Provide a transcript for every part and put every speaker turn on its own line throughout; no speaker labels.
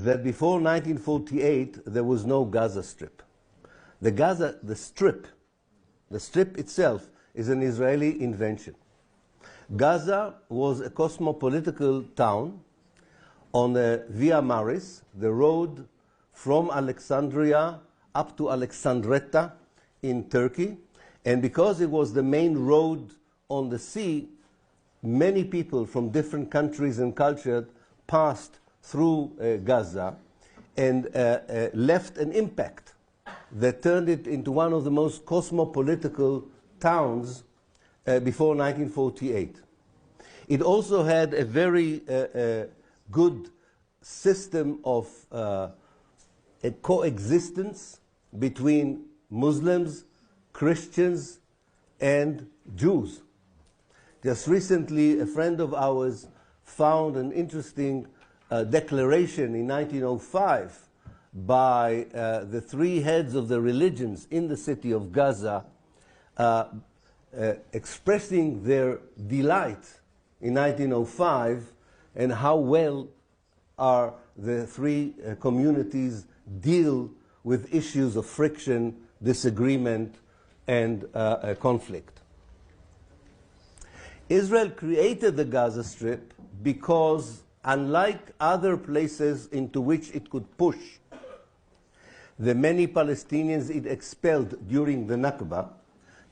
that before 1948 there was no Gaza Strip. The Strip itself is an Israeli invention. Gaza was a cosmopolitical town on the Via Maris, the road from Alexandria up to Alexandretta in Turkey. And because it was the main road on the sea, many people from different countries and cultures passed through Gaza and left an impact that turned it into one of the most cosmopolitical towns before 1948. It also had a very good system of a coexistence between Muslims, Christians, and Jews. Just recently, a friend of ours found an interesting declaration in 1905 by the three heads of the religions in the city of Gaza, expressing their delight in 1905 and how well are the three communities deal with issues of friction, disagreement, and conflict. Israel created the Gaza Strip because, unlike other places into which it could push the many Palestinians it expelled during the Nakba,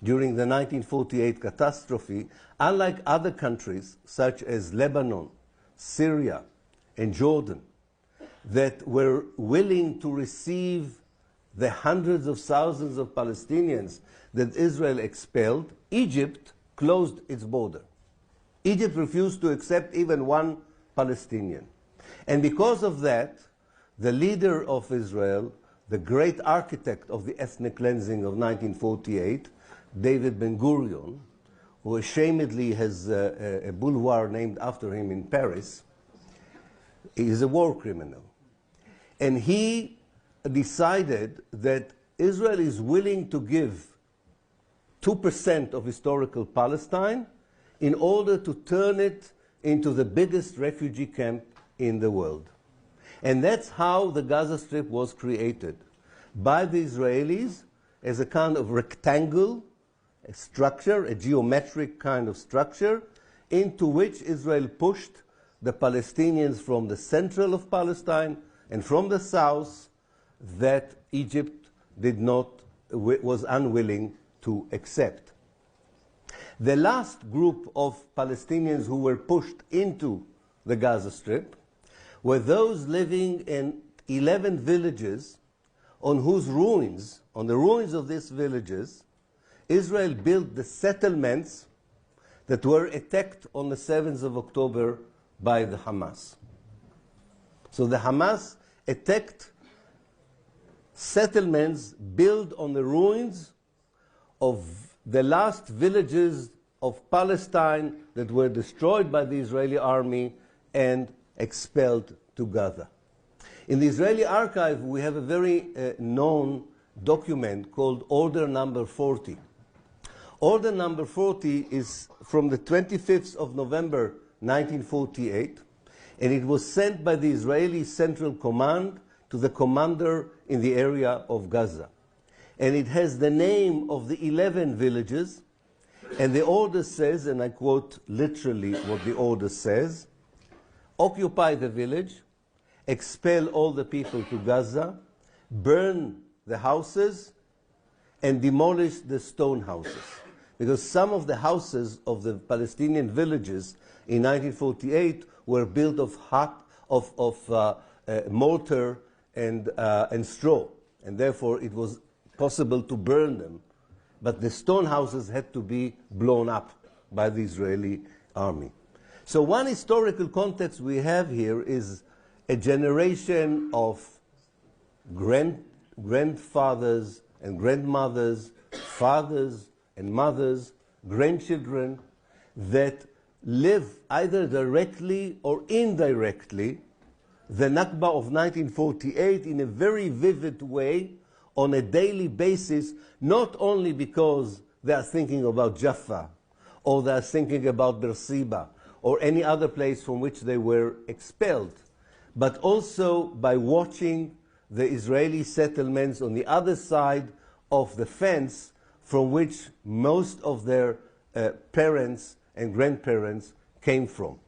during the 1948 catastrophe, unlike other countries such as Lebanon, Syria, and Jordan, that were willing to receive the hundreds of thousands of Palestinians that Israel expelled, Egypt closed its border. Egypt refused to accept even one Palestinian. And because of that, the leader of Israel, the great architect of the ethnic cleansing of 1948, David Ben-Gurion, who ashamedly has a boulevard named after him in Paris, is a war criminal. And he decided that Israel is willing to give 2% of historical Palestine in order to turn it into the biggest refugee camp in the world. And that's how the Gaza Strip was created, by the Israelis as a kind of rectangle, a structure, a geometric kind of structure, into which Israel pushed the Palestinians from the central of Palestine and from the south that Egypt was unwilling to accept. The last group of Palestinians who were pushed into the Gaza Strip were those living in 11 villages on whose ruins, on the ruins of these villages, Israel built the settlements that were attacked on the 7th of October by the Hamas. So the Hamas attacked settlements built on the ruins of the last villages of Palestine that were destroyed by the Israeli army and expelled to Gaza. In the Israeli archive, we have a very known document called Order Number 40. Order Number 40 is from the 25th of November 1948, and it was sent by the Israeli Central Command to the commander in the area of Gaza. And it has the name of the 11 villages, and the order says, and I quote literally what the order says: occupy the village, expel all the people to Gaza, burn the houses, and demolish the stone houses. Because some of the houses of the Palestinian villages in 1948 were built of mortar and straw, and therefore it was possible to burn them. But the stone houses had to be blown up by the Israeli army. So one historical context we have here is a generation of grandfathers and grandmothers, fathers and mothers, grandchildren that live either directly or indirectly the Nakba of 1948 in a very vivid way on a daily basis, not only because they are thinking about Jaffa or they are thinking about Beersheba or any other place from which they were expelled, but also by watching the Israeli settlements on the other side of the fence from which most of their parents and grandparents came from.